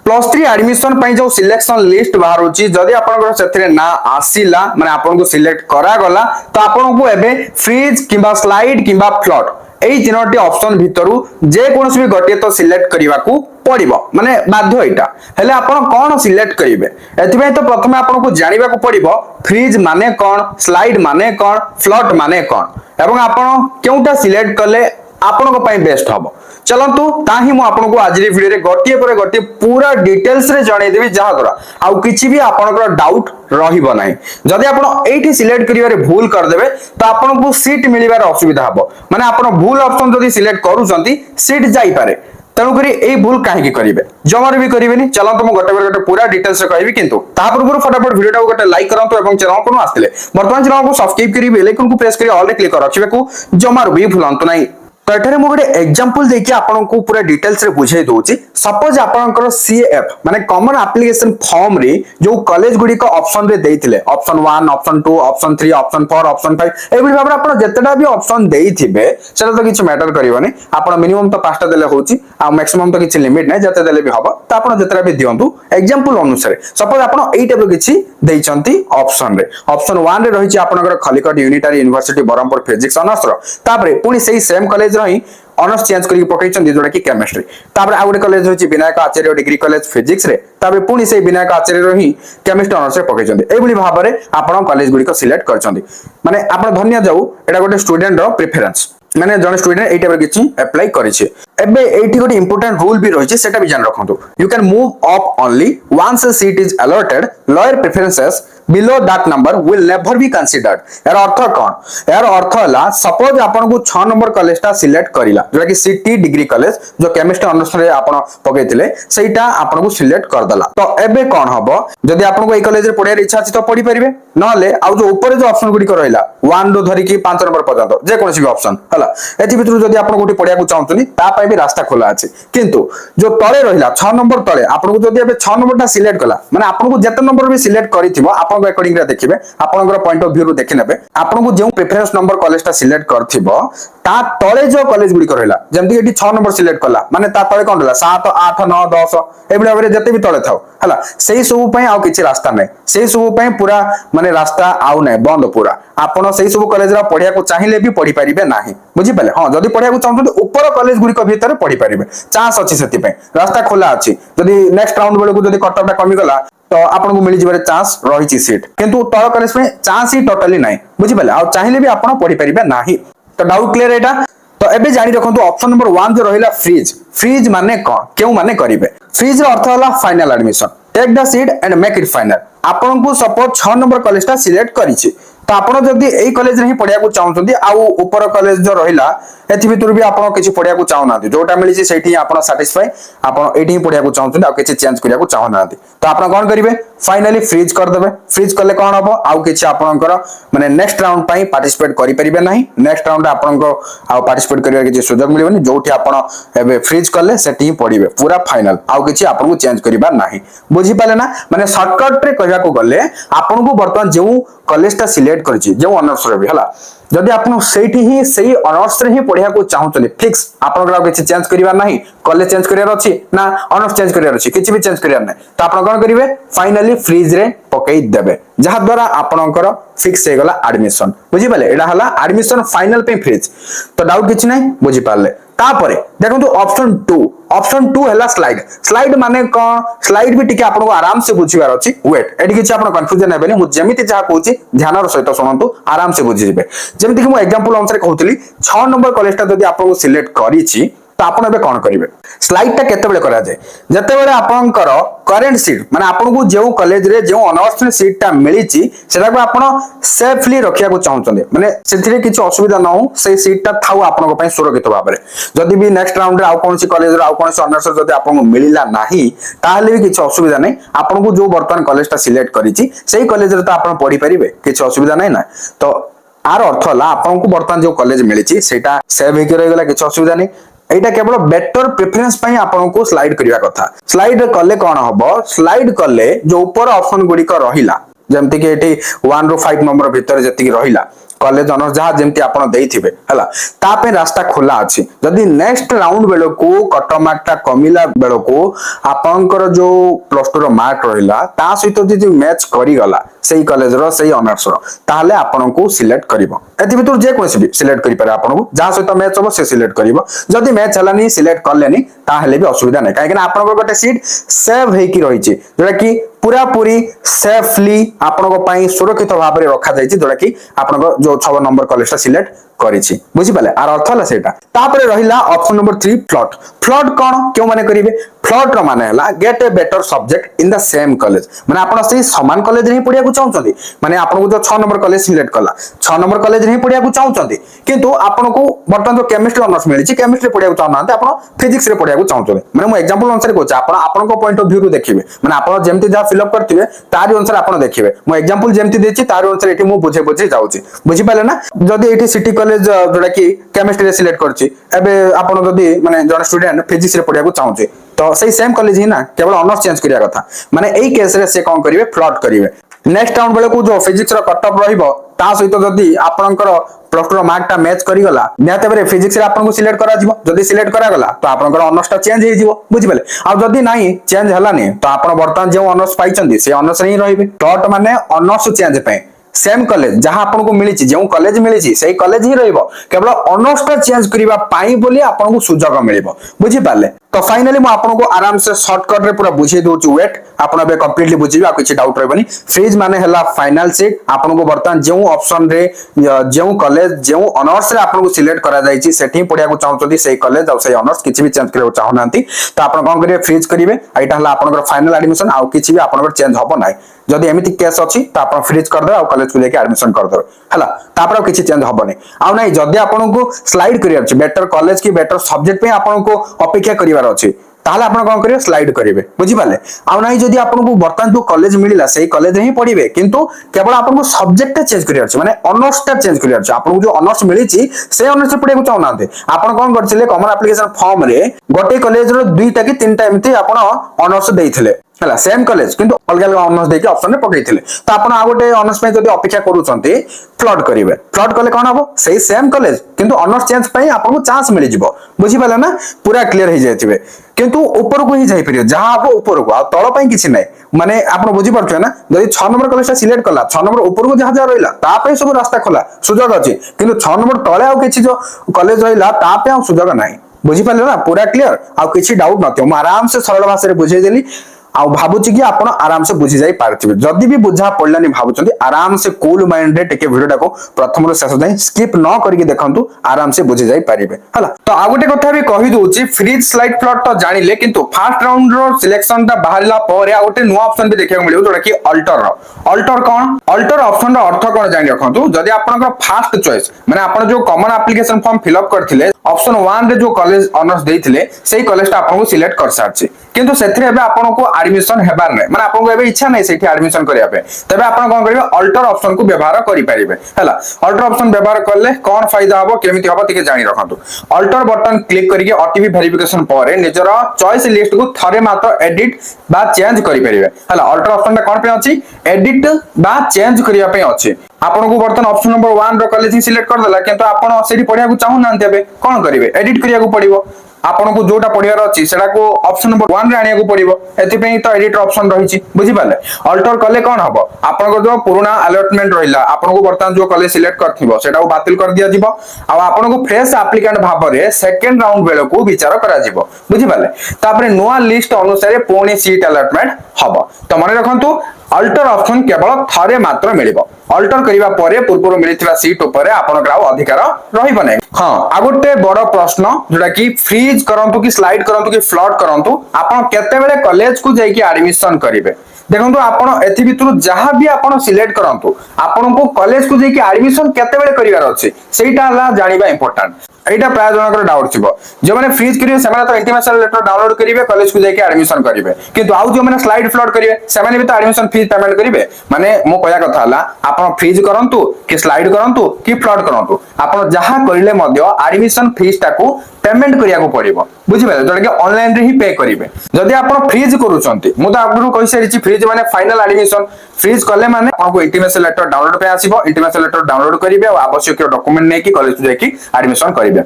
Plus three admission जो selection list बाहर जदि आपन ना आसीला माने आपन को सिलेक्ट करा गला तो आपन को एबे फ्रीज किंबा स्लाइड किंबा फ्लट एई तीनोटी ऑप्शन भितरु जे कोनोसी भी गटिए तो सिलेक्ट करबा को पड़िबो माने बाध्य एटा हेले आपन कोन सिलेक्ट करिवे एथिबे तो प्रथम आपन को जानिबा को पड़िबो फ्रीज माने कोन स्लाइड माने कोन फ्लट माने कोन एवं आपन केउटा सिलेक्ट कले आपन को पई बेस्ट हबो चलंतु ताही मु आपन को आज वीडियो रे गटिए पर गटिए पूरा डिटेल्स रे जणाई देबी जहा द्वारा आउ किछि भी आपन को डाउट रहिबो नाही जदि आपन एठी सिलेक्ट करिवा रे भूल कर देबे तो आपन को सीट मिलिबार असुविधा हबो माने आपन भूल ऑप्शन जदि सिलेक्ट करूचंती सीट जाई पारे तेणुकरी यही भूल कहीं करेंगे जमार भी करेंगे चलते मुझे गोटे पूरा डिटेल्स कहबी किंतु ता पूर्व फटाफट वीडियो को गोटे लाइक करंतु एवं चैनल को आसले बर्तमान चैनल को सब्सक्राइब करी बेल आइकन को प्रेस करी ऑल रे क्लिक कर रखिबे को जमार भी भूलंतु नहीं तो एठारे मु गोटे एग्जांपल देके आपन को पूरा डिटेल्स रे बुझाई दोची सपोज आपनकर सीएफ माने कॉमन एप्लीकेशन फॉर्म रे जो कॉलेज गुडी को ऑप्शन रे देइथिले option 1 option 2 option 3 option 4 option 5 एबडी भाबरे आपन जतेटा भी ऑप्शन देइथिबे सेटा तो किछ मैटर करिवनी आपन मिनिमम तो 5टा देले होची आ मैक्सिमम तो किछ लिमिट नै जते देले भी हबो त आपन जतेटा भी दियंतु एग्जांपल अनुसार सपोज आपन एई टाइप किछ देइचंती ऑप्शन रे ऑप्शन 1 रे रहिछि आपनकर Khallikote unitary university Berhampur physics honours रो तापरे पुनी सेही सेम कॉलेज रही ऑनर्स चेंज करके पकैछन जोटा कि केमिस्ट्री तापर आ गुटे कॉलेज होची विनायक आचार्य डिग्री कॉलेज फिजिक्स रे तापर पुनी से विनायक आचार्य रही केमिस्ट्री ऑनर्स रे पकैछन एबुली भाबरे आपण कॉलेज गुडी को सिलेक्ट करछन माने आपण धन्य जाऊ एटा गुटे स्टूडेंट रो प्रेफरेंस माने जन स्टूडेंट एटा पर किछि अप्लाई करिছে एबे एठी गोटे इंपोर्टेंट रूल भी रहिছে सेटा भी जान रखंतु you can move up only once a seat is allotted lower preferences below that number will never be considered यार अर्थ कोन यार अर्थ हला सपोज आपन को 6 नंबर कॉलेज ता सिलेक्ट करिला जोटा कि सिटी डिग्री कॉलेज जो केमिस्ट्री ऑनर्स रे आपन पकैतिले सेटा आपन को सिलेक्ट कर दला तो एबे कोन हबो जदी आपन को ए कॉलेज रे पढियार इच्छा अछि तो पढि परिबे नले आ जो ऊपर जो ऑप्शन गुडी को रहला 1 रो धरि की 5 नंबर पर्यंत जे कोनसी भी ऑप्शन हला एथि भितरु जदी आपन कोठी पढिया को चाहतनी ता पय भी रास्ता खोला अछि किंतु जो तळे रहला 6 नंबर तळे आपन को जदी एबे 6 नंबर ता सिलेक्ट कला माने आपन को जते नंबर भी सिलेक्ट करिथिबो आपन अकॉर्डिंग रे देखिबे आपनकर पॉइंट ऑफ व्यू रो देखि नेबे आपन को जे प्रेफरेंस नंबर कॉलेज ता सिलेक्ट करथिबो ता तळे जो कॉलेज गुडी करैला जेमति एठी 6 नंबर सिलेक्ट कला माने ता तळे कोन रहला 7 8 9 10 एबले भाबरे जते भी तळे थाउ हला सेही सब पय आउ किछि रास्ता नै सेही सब पय पूरा माने रास्ता आउ नै बंद पूरा आपन सेही सब कॉलेज रा पढिया को चाहिले भी पढि परिबे नाही बुझि पाले हां जदी पढिया को चाहत ऊपर कॉलेज गुडी को भीतर पढि परिबे चांस अछि सेति पय रास्ता खोला अछि जदी नेक्स्ट राउंड बेले को जदी कटअप ता कमी गला तो आपन को मिली जिबारे चांस रहिछि सीट किंतु तळ कॉलेज में चांस ही टोटली नाही बुझि पाले आ चाहिले भी आपन पढि परिबे नाही तो डाउट क्लियर एटा तो एबे जानि रखंतु ऑप्शन नंबर 1 जो रहिला फ्रीज फ्रीज माने कोन केउ माने करिवे फ्रीज रो अर्थ होला final admission take the seat and make it final आपन को सपोज 6 नंबर कॉलेज ता सिलेक्ट करिछि तो आपन जदी एई कॉलेज रे ही पढिया को चाहउछंती आ ऊपर कॉलेज जो रहिला एथि भितर भी आपन किछि पढिया को चाहउनाती जोटा मिलिछि सेठी आपन सैटिस्फाई आपन एठी पढिया को चाहउछंती आ किछि चेंज करिया को चाहउनाती तो आपन कोन करिवे फाइनली फ्रीज कर देबे फ्रीज करले कोन हबो आ किछि आपनकर माने नेक्स्ट राउंड पई पार्टिसिपेट करि परिबे नाही नेक्स्ट राउंड आपनको आ पार्टिसिपेट करिया किछि सुযোগ मिलिबनी जोठी आपन एबे फ्रीज करले सेठी पढिबे पूरा फाइनल आ किछि आपनको चेंज करिबा नाही बुझि पाले ना माने शॉर्टकट रे कहया को गले आपनको वर्तमान जेउ कॉलेज ता सिलेक्ट करछि जेउ ऑनर्स रे भी हला जदि आपन सेठी ही सही ऑनर्स रे ही पढिया को चाहउतले फिक्स आपन ग्राफ किछि चेंज करिवा नाही कॉलेज चेंज करियार अछि ना ऑनर्स चेंज करियार अछि किछि भी चेंज करियार नै तो आपन कोन करिवे फाइनली फ्रीज रे पकई देबे जहा द्वारा आपनकर फिक्स हे गला एडमिशन बुझि पाले एडा हला एडमिशन फाइनल पे फ्रीज तो डाउट किछि नै बुझि पाले तापरे देखंतु ऑप्शन 2 हला स्लाइड स्लाइड माने कोन स्लाइड भी टिके आपन आराम से बुझिबार अछि वेट एडी किछि आपन कंफ्यूजन हेबेनी मु जेमिति जहा कहूची ध्यान रो सहित सुनंतु आराम से बुझि जिबे जेमिति कि मु एग्जांपल अनुसार कहउतली 6 नंबर कॉलेज ता जदी आपन सिलेक्ट करिछि तो आपन एबे कोन करिवे स्लाइड ता केते बेले करा जाय जते बेले आपनकर करेंट सीट माने आपन को जेउ कॉलेज रे जेउ ऑनर्स रे सीट ता मिलिछि सेटा को आपन सेफली रखिया को चाहउछन माने सेथिरे किछि असुविधा न हो से सीट ता थाउ आपन को पय सुरक्षित भाबरे जदी भी नेक्स्ट राउंड रे आ कोनसी कॉलेज रे आ कोनसी ऑनर्स जदी आपन को मिलिला नाही ताहले भी किछि असुविधा नै आपन को जो वर्तमान कॉलेज ता सिलेक्ट करिछि सेही कॉलेज रे ता आपन पढि परिबे किछि असुविधा नै ना तो आर अर्थ होला आपन को वर्तमान जो कॉलेज मिलिछि सेटा सेव हेकि रहि गेला किछि असुविधा नै एटा केवल बेटर प्रेफरेंस पई आपन को स्लाइड करिया कथा स्लाइड कले कोन हबो स्लाइड कले जो ऊपर ऑप्शन गुडी को रहिला जेमति कि एटी 1 रो 5 नंबर भीतर जति रहिला कॉलेज ऑनर्स जहाँ जमती आपण देइथिबे हला ता पे रास्ता खुला अछि जदी नेक्स्ट राउंड बेलो को कट मार्क ता कमिला बेलो को आपनकर जो प्लस 2 रो मार्क रहिला ता सहित जदी मैच करी गला सेही कॉलेज रो सेही ऑनर्स रो ताले आपन को सिलेक्ट करबो एति भितर जे कोसी भी सिलेक्ट करि पारे आपन को जहाँ सहित मैच हो से सिलेक्ट करबो जदी मैच हलानी सिलेक्ट करलेनी ता हेले भी असुविधा नै काहे कि आपन को गोटे सीट सेव हेई कि रहिछि जेटा कि पूरा पूरी सेफली आपन को पई सुरक्षित भाव रे रखा जायछि जेटा कि आपन को जो 6 नंबर कॉलेज ता सिलेक्ट करिछि बुझि पाले आर अर्थ हला सेटा तापरे रहिला ऑप्शन नंबर 3 फ्लॉट फ्लॉट कोन क्यों माने करिवे फ्लॉट रो माने हला gate a better subject in the same college माने आपण से समान कॉलेज रे पढिया को चाहउछथि माने आपण को जो 6 नंबर कॉलेज सिलेक्ट कला 6 नंबर कॉलेज रे पढिया को चाहउछथि किंतु आपण को बर्तन जो केमिस्ट्री ऑनर्स मिलिछि केमिस्ट्री पढिया को चाहनांते आपण फिजिक्स रे पढिया को चाहउछथि माने मो एग्जांपल अनुसार कहछ आपण को पॉइंट ऑफ व्यू रु देखिबे माने आपण जेमति जा फिल अप करथिबे तारि अनुसार आपण देखिबे मो एग्जांपल जेमति देछि तारि अनुसार एठी मो बुझे बुझे जाउछि बुझि पाले ना जदी एठी सिटी कॉलेज जोडा कि केमिस्ट्री रे सिलेक्ट करछि एबे आपण जदी माने जन स्टूडेंट फिजिक्स रे पढिया को चाहउछि तो सही सेम कॉलेज ही ना केवल ऑनर्स चेंज करिया कथा माने एई केस रे से कोन करिवे फ्लॉट करिवे नेक्स्ट राउंड बेले को जो फिजिक्स रो कट ऑफ रहिबो ता सहित जदी आपनकर प्लस 2 रो मार्क ता मैच करि गला नियाते बेरे फिजिक्स रे आपन को सिलेक्ट करा जिवो जदी सिलेक्ट करा गला तो आपनकर ऑनर्स ता चेंज हे जिवो बुझि पाले आ जदी नाही चेंज हलानी तो आपन वर्तमान जे ऑनर्स पाइचंदी से ऑनर्स रे ही रहिबे फ्लॉट माने ऑनर्स चेंज पे सेम कॉलेज जहां आपन को मिलिछि जे कॉलेज मिलिछि सेही कॉलेज ही रहइबो केवल ऑनर्स ता चेंज करिबा पाई बोली आपन को सुजग मिलिबो बुझि पाले तो फाइनली मु आपन को आराम से शॉर्टकट रे पूरा बुझे दोछु वेट आपन बे कंप्लीटली बुझिबा किछि डाउट रहबनी फ्रीज माने हला फाइनल सीट आपन को वर्तमान जे ऑप्शन रे जे कॉलेज जे ऑनर्स रे आपन को सिलेक्ट करा जाईछि सेठी पढिया को चाहउछथि सेही कॉलेज आ सेही ऑनर्स किछि भी चेंज करियो चाहनांती तो आपन कोन करिवे फ्रीज करिवे एटा हला आपन फाइनल एडमिशन आ किछि भी आपन चेंज हबो नै जदी एमिति केस अछि तो आपन फ्रीज कर दे आ कॉलेज को लेके एडमिशन कर दे हला तापर किछि चेंज हबो नै आ नै जदी आपन को स्लाइड करियर अछि बेटर कॉलेज की बेटर सब्जेक्ट पे आपन को अपेक्षा करिवार अछि ताले आपण कोन करिवे स्लाइड करिवे बुझि पाले आ नै जदी आपन को वर्तमान जो कॉलेज मिलिला सेही कॉलेज रे ही पढिबे किंतु केवल आपन को सब्जेक्ट चेंज करियर अछि माने ऑनर्स ता चेंज करियर अछि आपन को जो ऑनर्स मिलिछि से ऑनर्स पढिया को चाहनाते आपन कोन करथिले कॉमन एप्लीकेशन फॉर्म रे गोटे कॉलेज रो दुईटा कि तीनटा एमती आपन ऑनर्स देइथिले हला सेम कॉलेज किंतु अलग अलग ऑनर्स देके ऑप्शन रे पकैथिले तो आपन आ गोटे ऑनर्स पे जदी अपेक्षा करूछंती फ्लॉट करिवे फ्लॉट कले कोन हबो सेही सेम कॉलेज किंतु ऑनर्स चेंज पई आपन को चांस मिलि जिवो बुझि पाले ना पूरा क्लियर हो जायतिबे किंतु ऊपर को ही जाई परियो जहां हबो ऊपर को आ तळ पई किछि नै माने आपन बुझि परछो ना जदी 6 नंबर कॉलेज सिलेक्ट कला 6 नंबर ऊपर को जहां जा रहिला ता पे सब रास्ता खोला सुजग अछि किंतु 6 नंबर तळे आ किछि जो कॉलेज रहिला ता पे आ सुजग नै बुझि पाले ना पूरा क्लियर आ किछि डाउट नथियो म आराम से सरल भाषा रे बुझै देली आ भाबुची कि आपण आराम से बुझी जाई पारथिबे जदी भी बुझा पड़लानी भाबुचंदी आराम से कूल माइंड रे टिके वीडियो को प्रथम रो शेष जाई स्किप न करके देखंतु आराम से बुझी जाई पारिबे हला तो आ गोटे कथा भी कहि दोउची फ्रीज स्लाइड प्लॉट तो जानिले किंतु फर्स्ट राउंड रो सिलेक्शन ता बाहरला पर आ गोटे नुवा ऑप्शन भी देखिया मिलियो जोटा कि अल्टर कोन अल्टर ऑप्शन रो अर्थ कोन जानि रखंतु जदी आपनकर फर्स्ट चॉइस माने आपण जो common application form fill up करथिले ऑप्शन 1 रे जो कॉलेज ऑनर्स देइथिले सेही कॉलेज ता आपन को सिलेक्ट कर सारछि किंतु सेथरे एबे आपन को एडमिशन हेबार नै माने आपन को एबे इच्छा नै सेठी एडमिशन करिया पे तबे आपन कोन करिवे अल्टर ऑप्शन को व्यवहार करि परिबे हला अल्टर ऑप्शन व्यवहार करले कोन फायदा हबो केमिति हबो तिके जानि रखंतु अल्टर बटन क्लिक करिके ओटीपी वेरिफिकेशन परे निजर चॉइस लिस्ट को थरे मात्र एडिट बा चेंज करि परिबे हला अल्टर ऑप्शन कोन पे अछि एडिट बा चेंज करिया पे अछि आपन को बर्तन ऑप्शन नंबर 1 रो कॉलेज सिलेक्ट कर देला किंतु आपन सेठी पढिया को चाहू नांते एबे कोन करिवे एडिट करिया को पड़िबो आपन को जोटा पढियार अछि सेडा को ऑप्शन नंबर 1 रे आनिया को पड़िबो एथि पे तो एडिट ऑप्शन रहिछि बुझि पाले अल्टर कले कोन हबो आपन को जो पुराना अलॉटमेंट रहिला आपन को बर्तन जो कॉलेज सिलेक्ट करथिबो सेडा को बातिल कर दिया जिवो आ आपन को फ्रेश एप्लीकेंट भाव रे सेकंड राउंड बेले को विचार करा जिवो बुझि पाले तापरे नोआ लिस्ट अनुसार पुणी सीट अलॉटमेंट हबो तो मन रखंतु अल्टर ऑप्शन केवल थरे मात्र मिलिबो अल्टर करिवा परे पूर्व मिलिथिबा सीट ऊपर आपनकर अधिकार रहिबो नै हां आ गोटे बड़ प्रश्न जोटा कि फ्रीज करंतु कि स्लाइड करंतु कि फ्लॉट करंतु आपन केते बेले कॉलेज को जाई कि एडमिशन करिवे देखंतु आपन एथि भितरु जहां भी आपन सिलेक्ट करंतु आपन को कॉलेज को जाई कि एडमिशन केते बेले करिवार अछि सेटा हला जानिबा इंपोर्टेंट एटा प्राय जनकर डाउट थिबो जे माने फ्रीज करिवे से माने तो इंटीमेशन लेटर डाउनलोड करिवे कॉलेज को जाई कि एडमिशन करिवे किंतु आउ जे माने स्लाइड फ्लॉट करिवे से माने भी तो एडमिशन फीस पेमेंट करिवे माने मो कहया कथा हला आपन फ्रीज करंतु कि स्लाइड करंतु कि फ्लॉट करंतु आपन जहां करिले मध्य एडमिशन फीस टाकू पेमेंट करिया को पड़िबो बुझिपारे जोटा कि ऑनलाइन रे ही पे करिवे जदि आपण फ्रीज करूचंती मु तो आपन कहि सारिछि फ्रीज माने फाइनल एडमिशन फ्रीज कले माने आपको इंटीमेशन लेटर डाउनलोड पे आसीबो इंटीमेशन लेटर डाउनलोड करिवे और आवश्यक डॉक्यूमेंट नै कि कॉलेज जाकी एडमिशन करिवे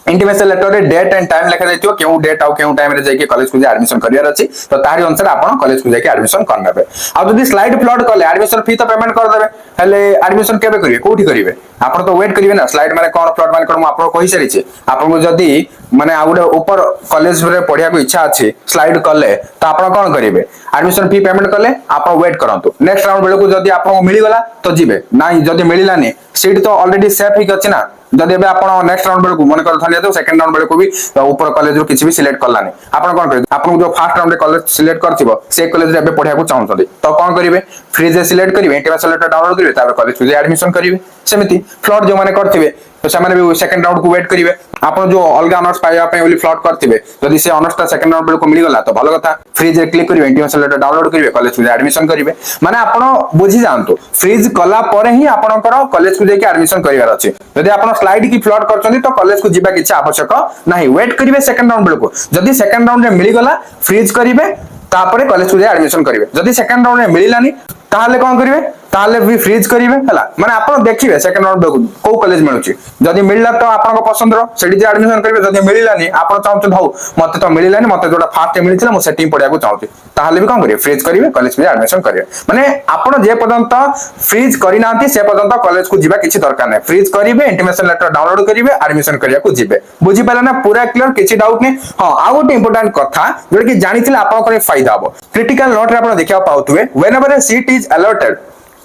इंटीमेशन लेटर रे डेट एंड टाइम लिखा जाइतो केउ डेट आ केउ टाइम रे जाकी कॉलेज को एडमिशन करियार अछि तो तारि अनुसार आपण कॉलेज को जाकी एडमिशन करनेबे आ जदि स्लाइड प्लॉट कले एडमिशन फी तो पेमेंट कर देबे हेले एडमिशन केबे करिवे कोठी करिवे आपण तो वेट करिवे ना स्लाइड माने कोन प्लॉट माने कोन म आपण कहि सारिछि आपण को जदि माने आ गुडे ऊपर कॉलेज रे पढिया को इच्छा अछि स्लाइड कले तो आपण कोन करिवे एडमिशन फी पेमेंट कले आपण वेट करंतु नेक्स्ट राउंड बेले को जदि आपण मिली गला तो जिबे नाही जदि मिलिलानी सीट तो ऑलरेडी सेफ ही अछि ना जदि एबे आपण नेक्स्ट राउंड बेले को मन कर थाने तो सेकंड राउंड बेले को भी ऊपर कॉलेज रो किछि भी सिलेक्ट करलानी आपण कोन करिवे आपण जो फर्स्ट राउंड रे कॉलेज सिलेक्ट करथिबो से कॉलेज रे एबे पढिया को चाहउछथि तो कोन करिवे फ्रीज रे सिलेक्ट करिवे इंटीमेशन लेटर डाउनलोड करिवे ताबे कॉलेज को एडमिशन करिवे सेमिति फ्लॉट जो माने करथिबे तो से माने भी सेकंड राउंड को वेट करिवे आपण जो अलगा ऑनर्स पाइबा पे ओली फ्लॉट करथिबे जदि से ऑनर्स ता सेकंड राउंड बेले को मिली गला तो भलो कथा फ्रीज रे क्लिक करिवे इंटीमेशन लेटर डाउनलोड करिवे कॉलेज को एडमिशन करिवे माने आपण बुझी जानतो फ्रीज कला परे ही आपनकर कॉलेज को जेकी एडमिशन करिवार अछि जदि आपण स्लाइड की फ्लॉट करछन्ती तो कॉलेज को जिबा किछ आवश्यक नाही वेट करिवे सेकंड राउंड बेले को जदि सेकंड राउंड रे मिली गला फ्रीज करिवे तापरे कॉलेज को एडमिशन करिवे जदि सेकंड राउंड रे मिलिलानी ताहले कोन करिवे ताहले भी फ्रीज करिवे हला माने आपण देखिवे सेकंड राउंड को कॉलेज मिलुची जदि मिलला तो आपन को पसंद रो सेठी जे एडमिशन करिवे जदि मिलिलानी आपण चाहते भाऊ मते तो मिलिलानी मते जोटा फास्ट मिलिथिला मो सेटिंग पडिया को चाहते ताहले भी कोन करिवे फ्रीज करिवे कॉलेज में एडमिशन करिवे माने आपण जे पर्यंत फ्रीज करि नांती से पर्यंत कॉलेज को जिबा किछि दरकार नै फ्रीज करिवे इंटीमेशन लेटर डाउनलोड करिवे एडमिशन करिया को जिबे बुझी पाला ना पूरा क्लियर किछि डाउट नै हां आ गोटे इंपोर्टेंट कथा जोटा कि जानिथिले आपण को फायदा हो क्रिटिकल नोट रे आपण देखिया पाउतुवे whenever a seat is allotted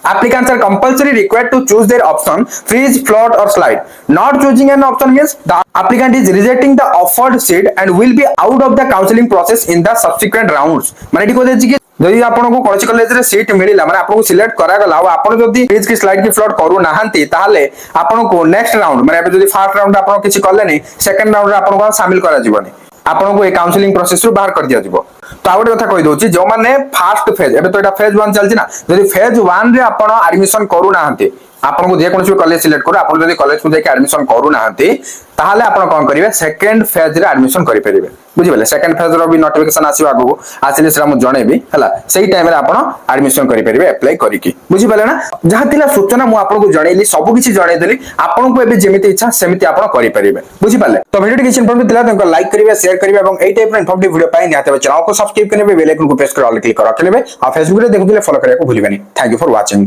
applicants are compulsory required to choose their option freeze float or slide not choosing an option means the applicant is rejecting the offered seat and will be out of the counseling process in the subsequent rounds माने ठीक होजे कि जदि आपन को college college रे seat मिलिला माने आपन को सिलेक्ट करा गला आ आपन जदि फ्रीज की स्लाइड की फ्लोट करू नाहंती ताहले आपन को नेक्स्ट राउंड माने जदि फर्स्ट राउंड आपन किछि करले नै सेकंड राउंड रे आपन को शामिल करा जीवनी आपन को ए काउंसलिंग प्रोसेस रु बाहर कर दिया जिवो तो आउट कथा कहि दोची जो माने फर्स्ट फेज एबे तो एटा फेज 1 चलछि ना जदि फेज 1 रे आपन एडमिशन करू नाहंती आपन को जे कोनसी कॉलेज सिलेक्ट करू आपन जदि कॉलेज को जेके एडमिशन करू नाहंती ताहले आपन कोन करिवे सेकंड फेज रे एडमिशन करि परिबे बुझि बेले सेकंड फेज रो भी नोटिफिकेशन आसीबा आगु आसिले सेरा मु जणेबी हला सेही टाइम रे आपन एडमिशन करि परिबे अप्लाई करिकि बुझि बेले ना जहा तिला सूचना मु आपन को जणेली सब किछि जणै देली आपन को एबे जेमिति इच्छा सेमिति आपन करि परिबे बुझि पाले तो वीडियो किछि इन्फॉर्मेटिव तिला तंको लाइक करिवे शेयर करिवे एवं एई टाइप रे इन्फॉर्मेटिव वीडियो पाइ निहाते चैनल को सब्सक्राइब करिवे बेल आइकन को प्रेस कर ऑल क्लिक कर रखिलेबे आ फेसबुक रे देखुले फॉलो करिया को भूलिबेनी थैंक यू फॉर वाचिंग।